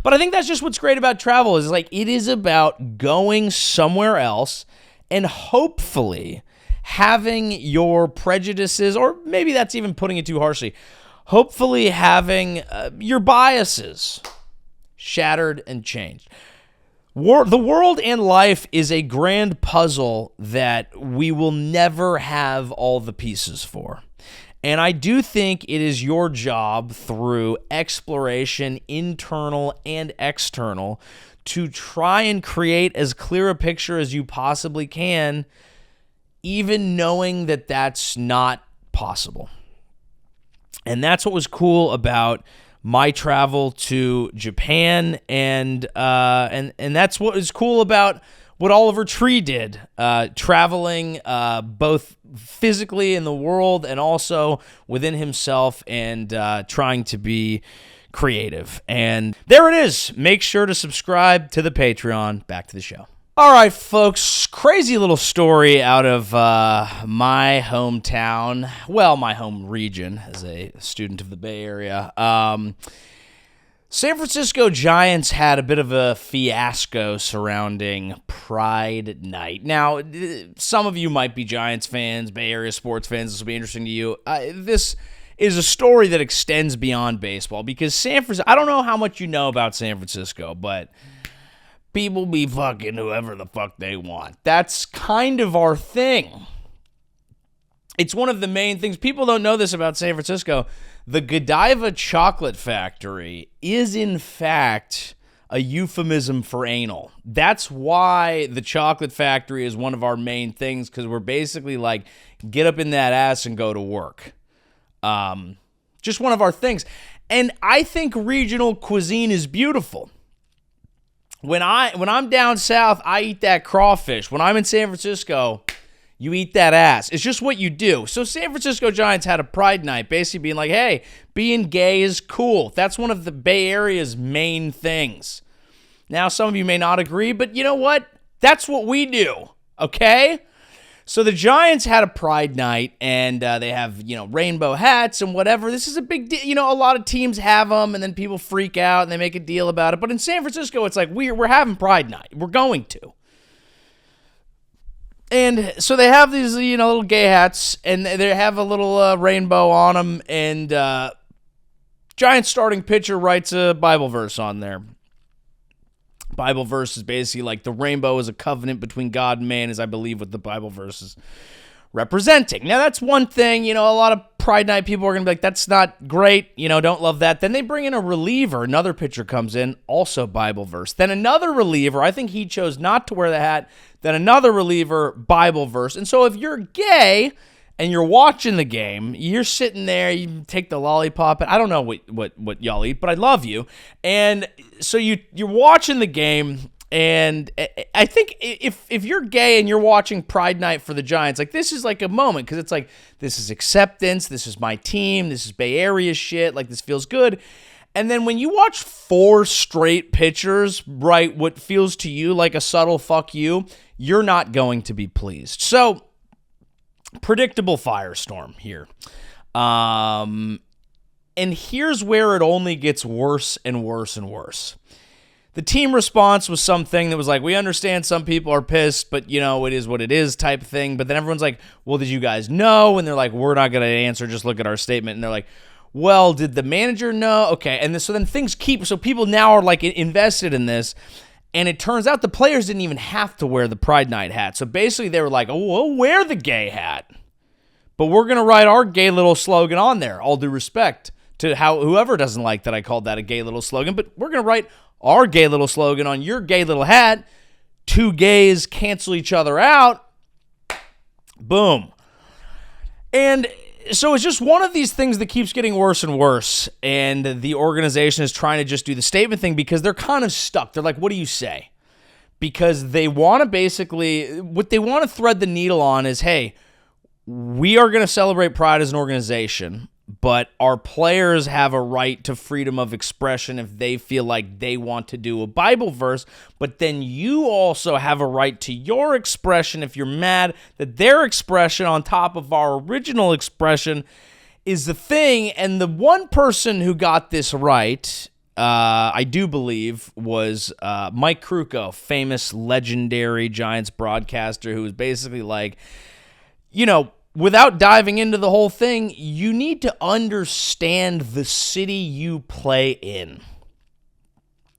But I think that's just what's great about travel, is like, it is about going somewhere else and hopefully having your prejudices, or maybe that's even putting it too harshly, hopefully having your biases shattered and changed. The world and life is a grand puzzle that we will never have all the pieces for. And I do think it is your job through exploration, internal and external, to try and create as clear a picture as you possibly can, even knowing that that's not possible. And that's what was cool about my travel to Japan, and that's what is cool about what Oliver Tree did, traveling both physically in the world and also within himself, and trying to be creative. And there it is. Make sure to subscribe to the Patreon. Back to the show. All right, folks, crazy little story out of my hometown, well, my home region as a student of the Bay Area. San Francisco Giants had a bit of a fiasco surrounding Pride Night. Now, some of you might be Giants fans, Bay Area sports fans. This will be interesting to you. This is a story that extends beyond baseball because San Francisco, I don't know how much you know about San Francisco, but people be fucking whoever the fuck they want. That's kind of our thing. It's one of the main things. People don't know this about San Francisco. The Godiva Chocolate Factory is, in fact, a euphemism for anal. That's why the chocolate factory is one of our main things, because we're basically like, get up in that ass and go to work. Just one of our things. And I think regional cuisine is beautiful. When I'm down south, I eat that crawfish. When I'm in San Francisco, you eat that ass. It's just what you do. So San Francisco Giants had a Pride Night, basically being like, hey, being gay is cool. That's one of the Bay Area's main things. Now, some of you may not agree, but you know what? That's what we do, okay? So the Giants had a Pride Night, and they have, rainbow hats and whatever. This is a big deal. A lot of teams have them, and then people freak out, and they make a deal about it. But in San Francisco, it's like, we're having Pride Night. We're going to. And so they have these, little gay hats, and they have a little rainbow on them, and Giants starting pitcher writes a Bible verse on there. Bible verse is basically like the rainbow is a covenant between God and man, is I believe what the Bible verse is representing. Now, that's one thing. A lot of Pride Night people are going to be like, that's not great. Don't love that. Then they bring in a reliever. Another pitcher comes in, also Bible verse. Then another reliever. I think he chose not to wear the hat. Then another reliever, Bible verse. And so if you're gay and you're watching the game, you're sitting there, you take the lollipop. I don't know what y'all eat, but I love you. And so you're watching the game. And I think if you're gay and you're watching Pride Night for the Giants, like, this is like a moment, because it's like, this is acceptance, this is my team, this is Bay Area shit, like, this feels good. And then when you watch 4 straight pitchers write what feels to you like a subtle fuck you, you're not going to be pleased. So, predictable firestorm here. And here's where it only gets worse and worse and worse. The team response was something that was like, we understand some people are pissed, but, it is what it is type thing. But then everyone's like, well, did you guys know? And they're like, we're not going to answer. Just look at our statement. And they're like, well, did the manager know? Okay. And so then things so people now are like invested in this. And it turns out the players didn't even have to wear the Pride Night hat. So basically they were like, oh, we'll wear the gay hat, but we're going to write our gay little slogan on there. All due respect to whoever doesn't like that I called that a gay little slogan, but we're going to write our gay little slogan on your gay little hat. 2 gays cancel each other out. Boom. And so it's just one of these things that keeps getting worse and worse. And the organization is trying to just do the statement thing because they're kind of stuck. They're like, what do you say? Because they want to basically, what they want to thread the needle on is, hey, we are going to celebrate Pride as an organization, but our players have a right to freedom of expression if they feel like they want to do a Bible verse. But then you also have a right to your expression if you're mad that their expression on top of our original expression is the thing. And the one person who got this right, I do believe, was Mike Krukow, famous, legendary Giants broadcaster, who was basically like, without diving into the whole thing, you need to understand the city you play in.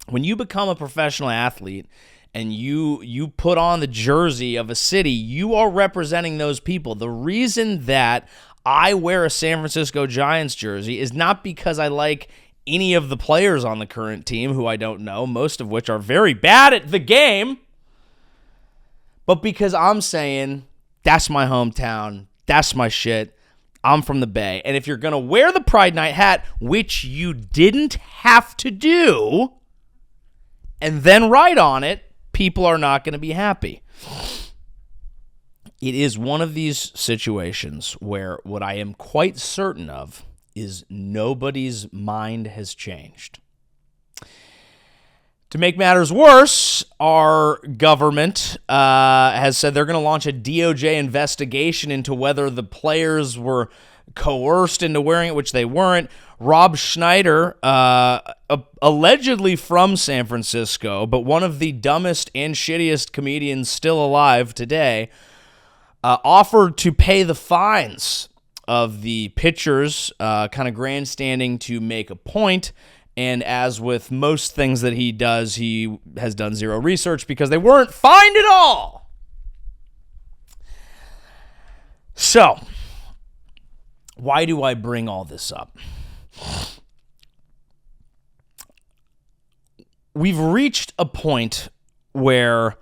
When you become a professional athlete and you put on the jersey of a city, you are representing those people. The reason that I wear a San Francisco Giants jersey is not because I like any of the players on the current team who I don't know, most of which are very bad at the game, but because I'm saying that's my hometown, that's my shit, I'm from the Bay. And if you're going to wear the Pride Night hat, which you didn't have to do, and then write on it, people are not going to be happy. It is one of these situations where what I am quite certain of is nobody's mind has changed. To make matters worse, our government has said they're going to launch a DOJ investigation into whether the players were coerced into wearing it, which they weren't. Rob Schneider, allegedly from San Francisco, but one of the dumbest and shittiest comedians still alive today, offered to pay the fines of the pitchers, kind of grandstanding to make a point. And as with most things that he does, he has done zero research because they weren't fined at all. So, why do I bring all this up? We've reached a point where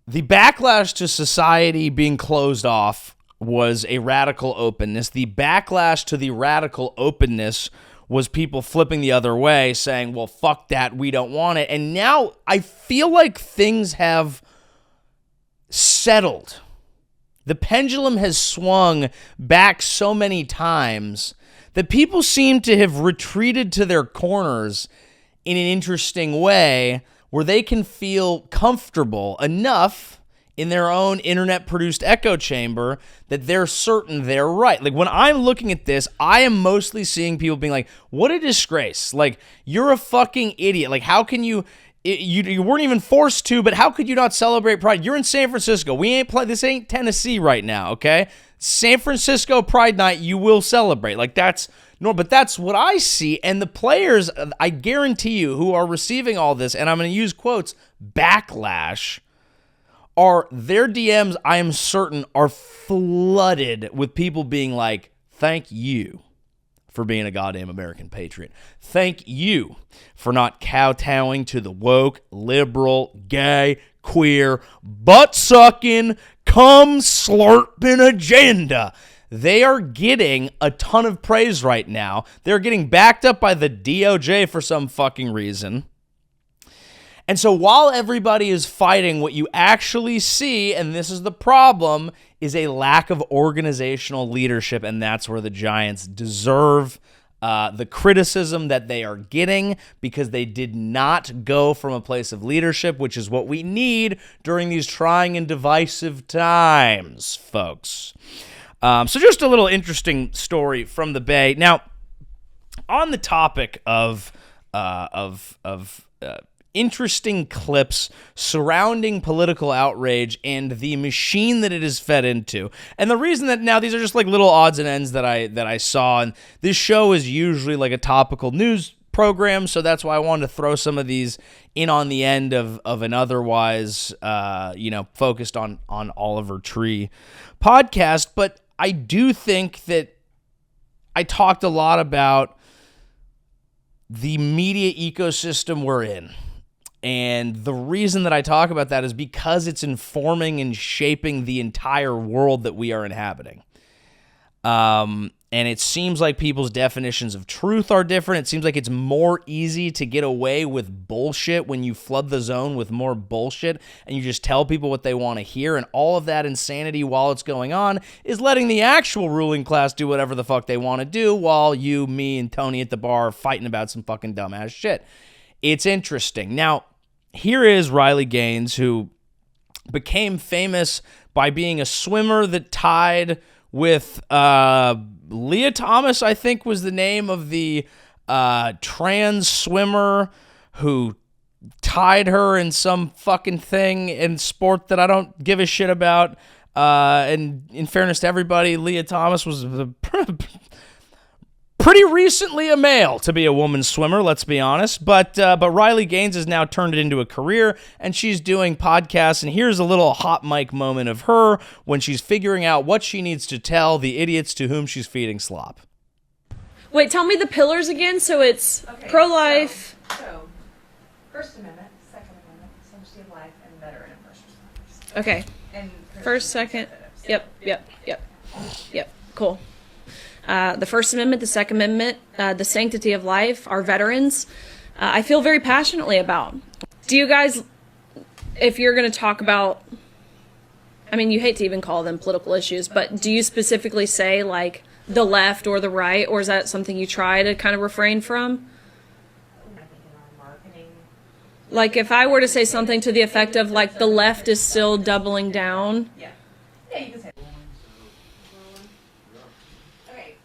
the backlash to society being closed off was a radical openness. The backlash to the radical openness was people flipping the other way, saying, well, fuck that, we don't want it. And now I feel like things have settled. The pendulum has swung back so many times that people seem to have retreated to their corners in an interesting way where they can feel comfortable enough in their own internet-produced echo chamber that they're certain they're right. Like, when I'm looking at this, I am mostly seeing people being like, what a disgrace. Like, you're a fucking idiot. Like, how can you weren't even forced to, but how could you not celebrate Pride? You're in San Francisco. This ain't Tennessee right now, okay? San Francisco Pride Night, you will celebrate. Like, that's normal, but that's what I see. And the players, I guarantee you, who are receiving all this, and I'm going to use quotes, backlash, are their DMs, I am certain, are flooded with people being like, thank you for being a goddamn American patriot. Thank you for not kowtowing to the woke, liberal, gay, queer, butt-sucking, cum-slurping agenda. They are getting a ton of praise right now. They're getting backed up by the DOJ for some fucking reason. And so while everybody is fighting, what you actually see, and this is the problem, is a lack of organizational leadership, and that's where the Giants deserve the criticism that they are getting, because they did not go from a place of leadership, which is what we need during these trying and divisive times, folks. So just a little interesting story from the Bay. Now, on the topic of interesting clips surrounding political outrage and the machine that it is fed into. And the reason that now these are just like little odds and ends that I saw, and this show is usually like a topical news program, so that's why I wanted to throw some of these in on the end of an otherwise focused on Oliver Tree podcast. But I do think that I talked a lot about the media ecosystem we're in. And the reason that I talk about that is because it's informing and shaping the entire world that we are inhabiting. And it seems like people's definitions of truth are different. It seems like it's more easy to get away with bullshit when you flood the zone with more bullshit and you just tell people what they want to hear. And all of that insanity while it's going on is letting the actual ruling class do whatever the fuck they want to do while you, me, and Tony at the bar are fighting about some fucking dumbass shit. It's interesting. Now, here is Riley Gaines, who became famous by being a swimmer that tied with Leah Thomas, I think was the name of the trans swimmer who tied her in some fucking thing in sport that I don't give a shit about. And in fairness to everybody, Leah Thomas was pretty recently a male to be a woman swimmer, let's be honest. But Riley Gaines has now turned it into a career, and she's doing podcasts. And here's a little hot mic moment of her when she's figuring out what she needs to tell the idiots to whom she's feeding slop. Wait, tell me the pillars again. So it's pro-life. So, First Amendment, Second Amendment, sanctity of life, and veteran and first responders. Okay. And First, second. Yep. Cool. The First Amendment, the Second Amendment, the sanctity of life, our veterans, I feel very passionately about. Do you guys, if you're going to talk about, I mean, you hate to even call them political issues, but do you specifically say like the left or the right, or is that something you try to kind of refrain from? Like if I were to say something to the effect of like the left is still doubling down. Yeah, you can say. Okay,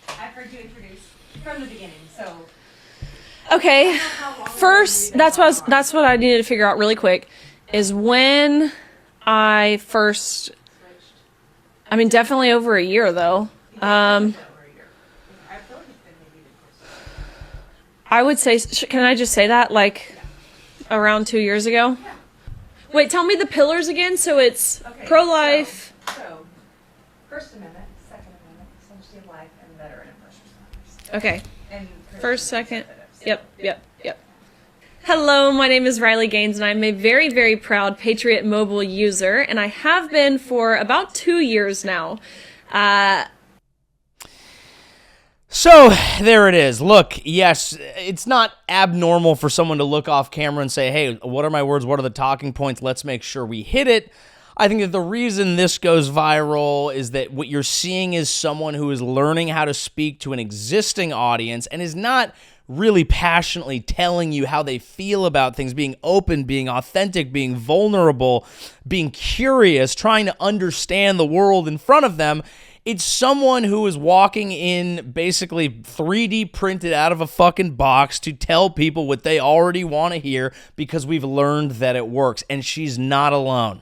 I've heard you introduce from the beginning, so. Okay, first, that's what I needed to figure out really quick, is when I first, I mean, definitely over a year though. I would say, can I just say that, like, around 2 years ago? Wait, tell me the pillars again. So it's pro-life. So, First Amendment, Second Amendment, sanctity of life, and veteran and first responders. Okay. And First, second. Yep. Hello, my name is Riley Gaines, and I'm a very, very proud Patriot Mobile user, and I have been for about 2 years now. So there it is. Look, yes, it's not abnormal for someone to look off camera and say, hey, what are my words? What are the talking points? Let's make sure we hit it. I think that the reason this goes viral is that what you're seeing is someone who is learning how to speak to an existing audience and is not really passionately telling you how they feel about things, being open, being authentic, being vulnerable, being curious, trying to understand the world in front of them. It's someone who is walking in basically 3D printed out of a fucking box to tell people what they already want to hear because we've learned that it works. And she's not alone.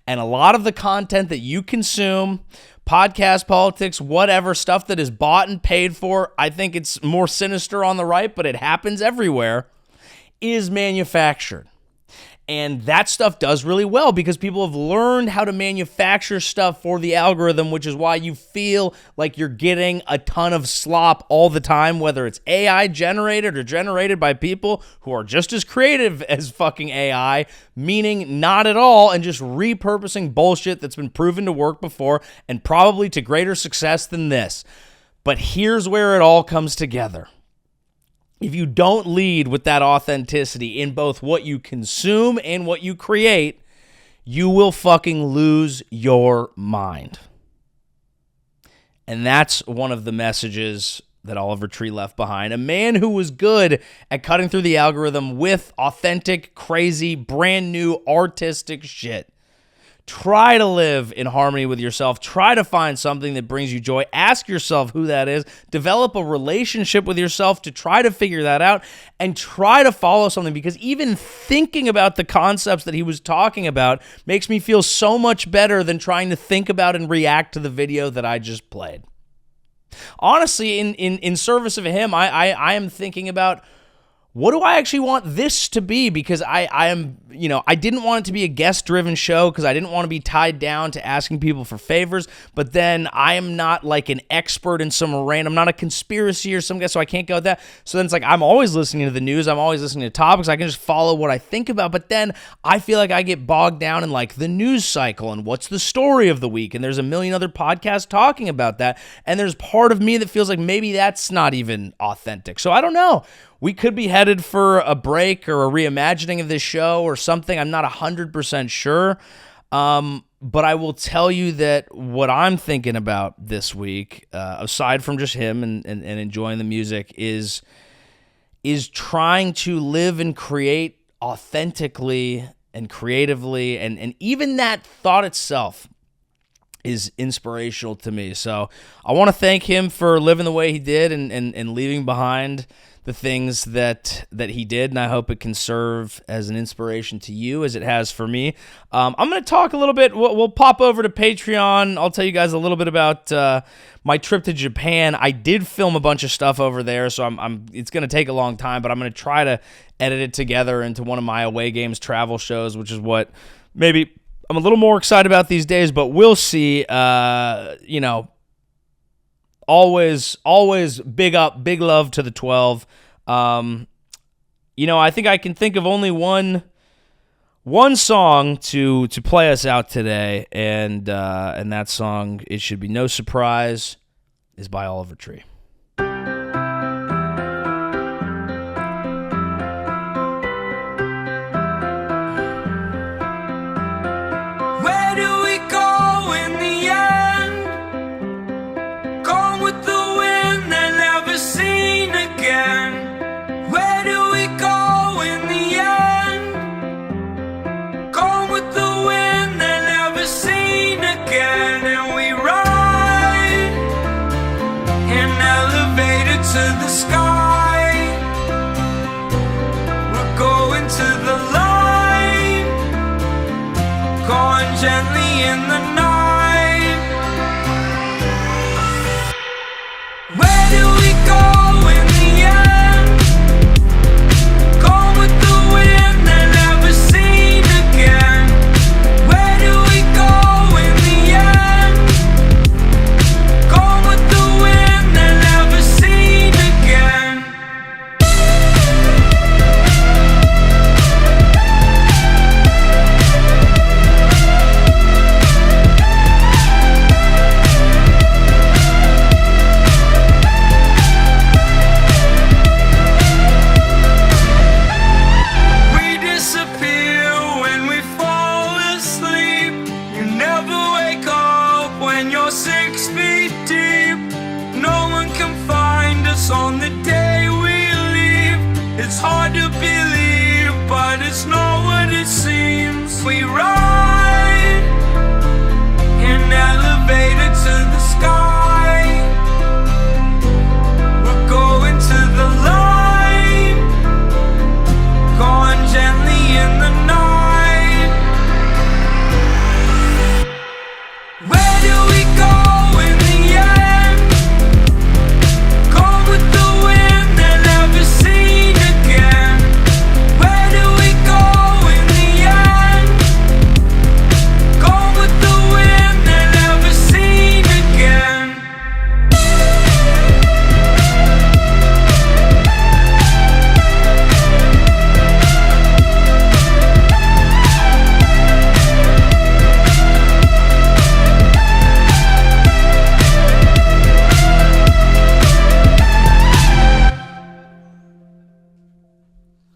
And a lot of the content that you consume, podcast, politics, whatever, stuff that is bought and paid for, I think it's more sinister on the right, but it happens everywhere, is manufactured. And that stuff does really well because people have learned how to manufacture stuff for the algorithm, which is why you feel like you're getting a ton of slop all the time, whether it's AI generated or generated by people who are just as creative as fucking AI, meaning not at all, and just repurposing bullshit that's been proven to work before and probably to greater success than this. But here's where it all comes together. If you don't lead with that authenticity in both what you consume and what you create, you will fucking lose your mind. And that's one of the messages that Oliver Tree left behind. A man who was good at cutting through the algorithm with authentic, crazy, brand new, artistic shit. Try to live in harmony with yourself. Try to find something that brings you joy. Ask yourself who that is. Develop a relationship with yourself to try to figure that out and try to follow something, because even thinking about the concepts that he was talking about makes me feel so much better than trying to think about and react to the video that I just played. Honestly, in service of him, I am thinking about, what do I actually want this to be? Because I am, I didn't want it to be a guest-driven show because I didn't want to be tied down to asking people for favors. But then I am not like an expert in some random, I'm not a conspiracy or some guy, so I can't go with that. So then it's like I'm always listening to the news. I'm always listening to topics. I can just follow what I think about. But then I feel like I get bogged down in like the news cycle and what's the story of the week. And there's a million other podcasts talking about that. And there's part of me that feels like maybe that's not even authentic. So I don't know. We could be headed for a break or a reimagining of this show or something. I'm not 100% sure. But I will tell you that what I'm thinking about this week, aside from just him and enjoying the music, is trying to live and create authentically and creatively. And even that thought itself is inspirational to me. So I want to thank him for living the way he did and leaving behind the things that he did, and I hope it can serve as an inspiration to you as it has for me. I'm going to talk a little bit. We'll pop over to Patreon. I'll tell you guys a little bit about my trip to Japan. I did film a bunch of stuff over there, so it's going to take a long time, but I'm going to try to edit it together into one of my away games travel shows, which is what maybe I'm a little more excited about these days, but we'll see. Always big love to the 12. I think I can think of only one song to play us out today, and that song, it should be no surprise, is by Oliver Tree. Where do we go in the end? Gone with the wind and never seen again. Where do we go in the end? Gone with the wind and never seen again. And we ride an elevator to the sky. We're going to the light, going gently in the night. Where do we go in the end? Gone with the wind and never seen again. Where do we go in the end? Gone with the wind and never seen again. We disappear when we fall asleep. You never wake up when you're 6 feet deep. No one can find us on the day we leave. It's hard to believe, but it's not what it seems. We ride